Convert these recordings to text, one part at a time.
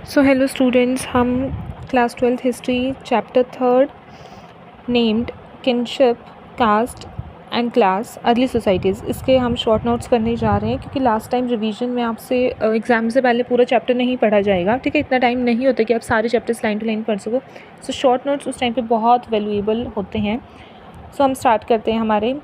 सो hello students, हम class 12th history chapter 3 named kinship caste and class early societies इसके हम short notes करने जा रहे हैं, क्योंकि लास्ट टाइम रिवीजन में आपसे एग्जाम से पहले पूरा चैप्टर नहीं पढ़ा जाएगा। ठीक है, इतना टाइम नहीं होता कि आप सारे चैप्टर्स लाइन टू लाइन पढ़ सको। सो शॉर्ट नोट्स उस टाइम पे बहुत वैल्यूएबल होते हैं। सो हम स्टार्ट करते हैं हमारे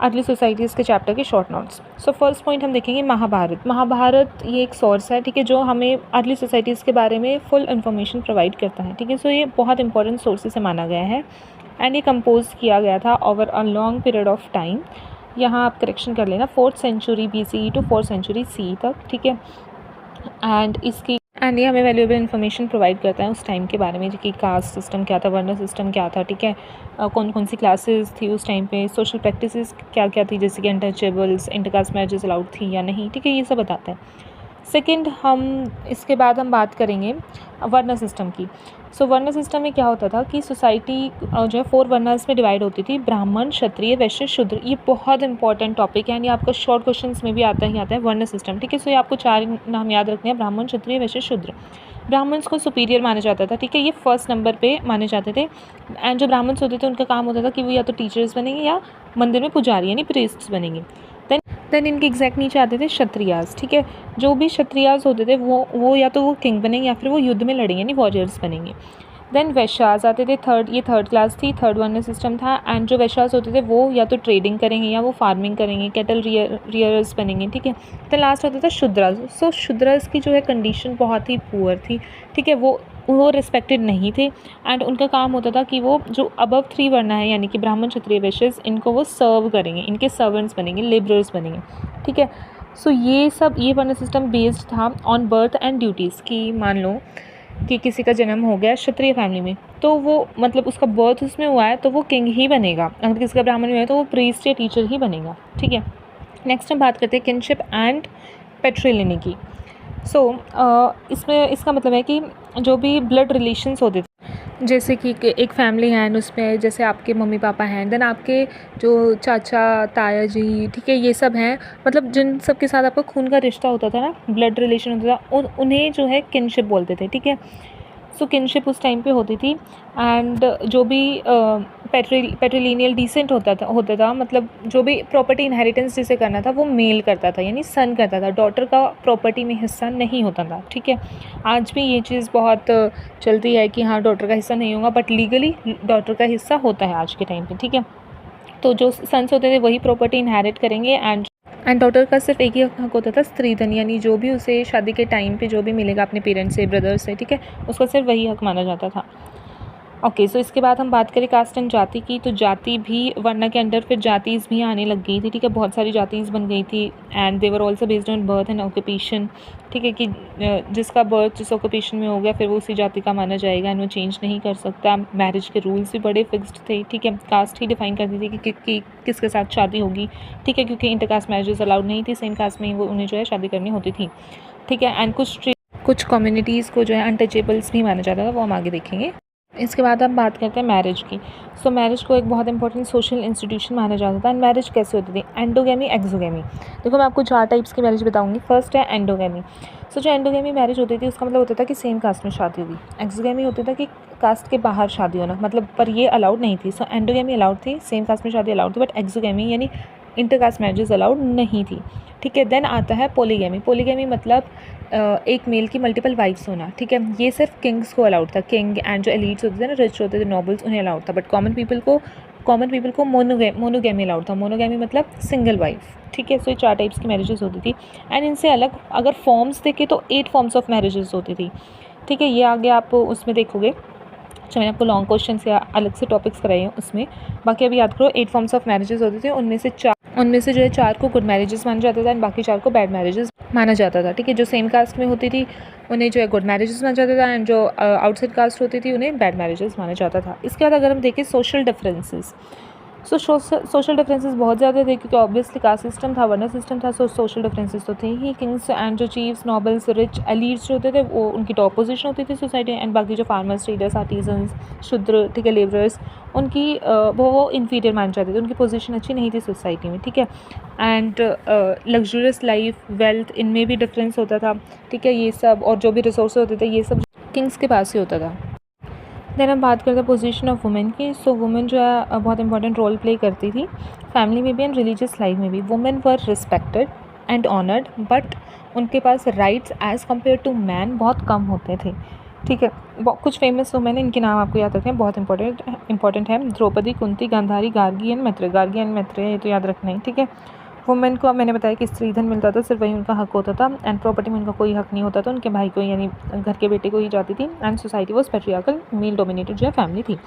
अर्ली सोसाइटीज़ के चैप्टर के short notes. So first point हम देखेंगे महाभारत ये एक सोर्स है, ठीक है, जो हमें अर्ली सोसाइटीज़ के बारे में फुल इन्फॉर्मेशन प्रोवाइड करता है। ठीक है, सो ये बहुत इंपॉर्टेंट सोर्सेज से माना गया है एंड ये कंपोज किया गया था over a long period of time. यहाँ आप करेक्शन कर लेना, 4th century BCE to 4th century CE तक। ठीक है, एंड ये हमें वैल्यूएबल इन्फॉर्मेशन प्रोवाइड करता है उस टाइम के बारे में कि कास्ट सिस्टम क्या था, वर्ण सिस्टम क्या था। ठीक है, कौन कौन सी क्लासेस थी उस टाइम पे, सोशल प्रैक्टिसेस क्या क्या थी, जैसे कि अनटचेबल्स, इंटरकास्ट मैरिजेस अलाउड थी या नहीं। ठीक है, ये सब बताता है। सेकंड, इसके बाद हम बात करेंगे वर्ण सिस्टम की। सो वर्ण सिस्टम में क्या होता था कि सोसाइटी जो है 4 वर्णास में डिवाइड होती थी, ब्राह्मण, क्षत्रिय, वैश्य, शूद्र। ये बहुत इंपॉर्टेंट टॉपिक है, यानी आपका शॉर्ट क्वेश्चंस में भी आता है वर्ण सिस्टम। ठीक है, सो ये आपको 4 नाम याद रखने हैं, ब्राह्मण, क्षत्रिय, वैश्य, शूद्र। ब्राह्मण्स को सुपीरियर माना जाता था। ठीक है, ये फर्स्ट नंबर पे माने जाते थे। एंड जो ब्राह्मण्स होते थे उनका काम होता था कि वो या तो टीचर्स बनेंगे या मंदिर में पुजारी यानी प्रीस्ट्स बनेंगे। देन इनके एग्जैक्ट नीचे आते थे क्षत्रियास। ठीक है, जो भी क्षत्रियास होते थे वो या तो वो किंग बनेंगे या फिर वो युद्ध में लड़ेंगे यानी वॉरियर्स बनेंगे। देन वैश्यास आते थे, थर्ड क्लास थी, थर्ड वर्ण सिस्टम था। एंड जो वैश्यास होते थे वो या तो ट्रेडिंग करेंगे या वो फार्मिंग करेंगे, कैटल रियर्स बनेंगे। ठीक है, तो लास्ट होता था शूद्रास। सो शूद्रास की जो है कंडीशन बहुत ही पुअर थी। ठीक है, वो रिस्पेक्टेड नहीं थे एंड उनका काम होता था कि वो जो अबव 3 वर्ण है यानी कि ब्राह्मण, क्षत्रिय, वैश्य, इनको वो सर्व करेंगे, इनके सर्वेंट्स बनेंगे, लेबरर्स बनेंगे। ठीक है, सो ये वर्ण सिस्टम बेस्ड था ऑन बर्थ एंड ड्यूटीज़ की। मान लो कि किसी का जन्म हो गया क्षत्रिय फैमिली में, तो वो मतलब उसका बर्थ उसमें हुआ है तो वो किंग ही बनेगा। अगर किसी का ब्राह्मण में है तो वो प्रीस्ट या टीचर ही बनेगा। ठीक है, नेक्स्ट हम बात करते हैं किनशिप एंड पेट्रिलिनी की। सो इसमें इसका मतलब है कि जो भी ब्लड रिलेशंस होते थे, जैसे कि एक फैमिली है एंड उसमें जैसे आपके मम्मी पापा हैं, देन आपके जो चाचा ताया जी, ठीक है, ये सब हैं, मतलब जिन सब के साथ आपका खून का रिश्ता होता था ना, ब्लड रिलेशन होता था, उन्हें जो है किनशिप बोलते थे। ठीक है, सो किनशिप उस टाइम पे होती थी एंड जो भी पैट्रिलिनियल डिसेंट होता था, मतलब जो भी प्रॉपर्टी इनहेरिटेंस जिसे करना था वो मेल करता था यानी सन करता था, डॉटर का प्रॉपर्टी में हिस्सा नहीं होता था। ठीक है, आज भी ये चीज़ बहुत चलती है कि हाँ डॉटर का हिस्सा नहीं होगा, बट लीगली डॉटर का हिस्सा होता है आज के टाइम पे। ठीक है, तो जो सन्स होते थे वही प्रॉपर्टी इनहेरिट करेंगे एंड डॉटर का सिर्फ एक ही हक होता था, स्त्री धन, यानी जो भी उसे शादी के टाइम पे जो भी मिलेगा अपने पेरेंट्स से, ब्रदर्स से, ठीक है, उसका सिर्फ वही हक माना जाता था। ओके, सो इसके बाद हम बात करें कास्ट एंड जाति की, तो जाति भी वर्ण के अंडर फिर जातीज़ भी आने लग गई थी। ठीक है, बहुत सारी जातीज़ बन गई थी and they were also based on birth and occupation. ठीक है, कि जिसका बर्थ जिस ऑक्यूपेशन में हो गया फिर वो उसी जाति का माना जाएगा एंड वो चेंज नहीं कर सकता। मैरिज के रूल्स भी बड़े फिक्स्ड थे। ठीक है, कास्ट ही डिफाइन करती थी कि किसके साथ शादी होगी। ठीक है, क्योंकि इंटरकास्ट मैरिजेस अलाउड नहीं थी, सेम कास्ट में ही वो उन्हें जो है शादी करनी होती थी। ठीक है, एंड कुछ कम्युनिटीज़ को जो है अनटचेबल्स भी माना जाता था, वो हम आगे देखेंगे। इसके बाद हम बात करते हैं मैरिज की। सो मैरिज को एक बहुत इंपॉर्टेंट सोशल इंस्टीट्यूशन माना जाता था। एंड मैरिज कैसे होती थी, एंडोगेमी, एक्सोगेमी। देखो मैं आपको 4 टाइप्स की मैरिज बताऊंगी। फर्स्ट है एंडोगेमी। सो जो एंडोगेमी मैरिज होती थी उसका मतलब होता था कि सेम कास्ट में शादी हुई। एक्सोगेमी होता था कि कास्ट के बाहर शादी होना, मतलब पर ये अलाउड नहीं थी। सो एंडोगेमी अलाउड थी, सेम कास्ट में शादी अलाउड थी, बट एक्सोगेमी यानी इंटरकास्ट मैरिजेस अलाउड नहीं थी। ठीक है, देन आता है पोलीगेमी। पोलीगेमी मतलब एक मेल की मल्टीपल वाइफ्स होना। ठीक है, ये सिर्फ किंग्स को अलाउड था, किंग एंड जो एलीट्स होते थे ना, रिच होते थे, नॉबल्स, उन्हें अलाउड था, बट कॉमन पीपल को मोनोगेमी अलाउड था। मोनोगेमी मतलब सिंगल वाइफ। ठीक है, सो ये 4 टाइप्स की मैरिजेस होती थी एंड इनसे अलग अगर फॉर्म्स देखें तो 8 फॉर्म्स ऑफ मैरिजेस होती थी। ठीक है, ये आगे आप उसमें देखोगे। अच्छा, मैंने आपको लॉन्ग क्वेश्चन या अलग से टॉपिक्स कराए हैं उसमें, बाकी अभी याद करो 8 फॉर्म्स ऑफ मैरिजेस होते थे। उनमें से जो है 4 को गुड मैरिजेस माना जाता था एंड बाकी 4 को बैड मैरिजेस माना जाता था। ठीक है, जो सेम कास्ट में होती थी उन्हें जो है गुड मैरिजेस माना जाता था एंड जो आउटसाइड कास्ट होती थी उन्हें बैड मैरिजेस माना जाता था। इसके बाद अगर हम देखें सोशल डिफरेंसेस, सो सोशल डिफरेंसेस बहुत ज़्यादा थे क्योंकि ऑब्वियसली कास्ट सिस्टम था, वरना सिस्टम था, सो सोशल डिफरेंसेस तो थे ही। किंग्स एंड जो चीफ्स, नॉबल्स, रिच एलीट्स जो होते थे वो उनकी टॉप पोजीशन होती थी सोसाइटी, एंड बाकी जो फार्मर्स, ट्रेडर्स, आर्टिजन्स, शूद्र, ठीक है, लेबरर्स, उनकी वो इन्फीरियर मान जाते थे, उनकी पोजीशन अच्छी नहीं थी सोसाइटी में, ठीक है। एंड लग्जूरियस लाइफ, वेल्थ, इनमें भी डिफरेंस होता था, ठीक है, ये सब, और जो भी रिसोर्स होते थे ये सब किंग्स के पास ही होता था। देन हम बात करते हैं पोजीशन ऑफ वुमेन की। सो वुमेन जो है बहुत इंपॉर्टेंट रोल प्ले करती थी फैमिली में भी एंड रिलीजियस लाइफ में भी। Women were respected and honoured, but उनके पास rights as compare to man बहुत कम होते थे, ठीक है। कुछ फेमस वुमेन इनके नाम आपको याद रखने हैं, बहुत इंपॉर्टेंट है। द्रौपदी, कुंती, गांधारी, गार्गी एंड मैत्रेय, ये तो याद रखना है, ठीक है। वुमेन को अब मैंने बताया कि स्त्रीधन मिलता था, सिर्फ वही उनका हक होता था, एंड प्रॉपर्टी में उनका कोई हक नहीं होता था, उनके भाई को यानी घर के बेटे को ही जाती थी, and society was patriarchal, male dominated जो है फैमिली थी।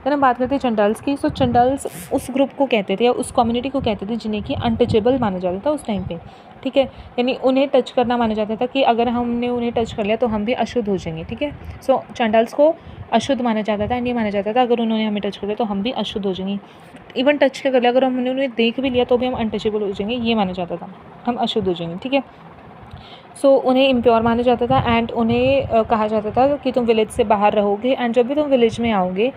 फिर हम बात करते हैं चंडाल्स की। सो चंडाल्स उस ग्रुप को कहते थे या उस कम्युनिटी को कहते थे जिन्हें कि अनटचेबल माना जाता था उस टाइम पे, ठीक है, यानी उन्हें टच करना माना जाता था कि अगर हमने उन्हें टच कर लिया तो हम भी अशुद्ध हो जाएंगे, ठीक है। सो चंडाल्स को अशुद्ध माना जाता था, एंड ये माना जाता था अगर उन्होंने हमें टच कर लिया तो हम भी अशुद्ध हो जाएंगे। इवन टच कर लिया, अगर हमने उन्हें देख भी लिया तो भी हम अनटचेबल हो जाएंगे, ये माना जाता था, हम अशुद्ध हो जाएंगे, ठीक है। सो उन्हें इम्प्योर माना जाता था, एंड उन्हें कहा जाता था कि तुम विलेज से बाहर रहोगे, एंड जब भी तुम विलेज में आओगे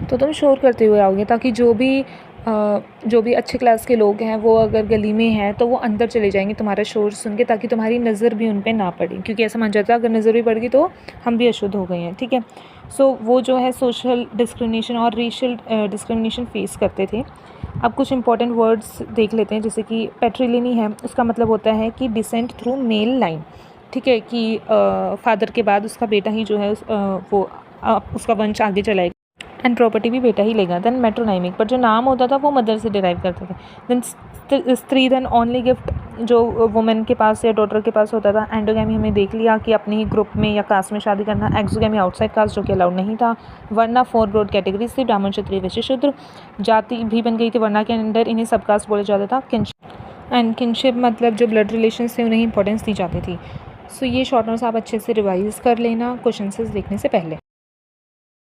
तो तुम शोर करते हुए आओगे, ताकि जो भी अच्छे क्लास के लोग हैं वो अगर गली में हैं तो वो अंदर चले जाएंगे तुम्हारा शोर सुन के, ताकि तुम्हारी नज़र भी उन पे ना पड़े, क्योंकि ऐसा माना जाता है अगर नज़र भी पड़ गई तो हम भी अशुद्ध हो गए हैं, ठीक है। सो वो जो है सोशल डिस्क्रिमिनेशन और रेशियल डिस्क्रिमिनेशन फेस करते थे। अब कुछ इंपॉर्टेंट वर्ड्स देख लेते हैं, जैसे कि पैट्रिलिनी है, उसका मतलब होता है कि डिसेंट थ्रू मेल लाइन, ठीक है, कि फादर के बाद उसका बेटा ही जो है उसका वंश आगे चलाएगा, एंड प्रॉपर्टी भी बेटा ही लेगा। देन मेट्रोनाइमिक, पर जो नाम होता था वो मदर से डिराइव करते थे। देन स्त्री धन, ओनली गिफ्ट जो वुमेन के पास या डॉटर के पास होता था। एंडोगैमी हमने देख लिया कि अपने ही ग्रुप में या कास्ट में शादी करना। एक्सोगैमी आउटसाइड कास्ट, जो कि अलाउड नहीं था। वर्ना 4 ब्रॉड कैटेगरीज थी, ब्राह्मण, क्षत्रिय, वैश्य, शूद्र। जाति भी बन गई थी वर्ना के अंडर, इन्हें सब कास्ट बोला जाता था। किनशिप मतलब जो ब्लड रिलेशन थे उन्हें इंपॉर्टेंस दी जाती थी। सो ये शॉर्ट नोट्स आप अच्छे से रिवाइज कर लेना क्वेश्चन देखने से पहले।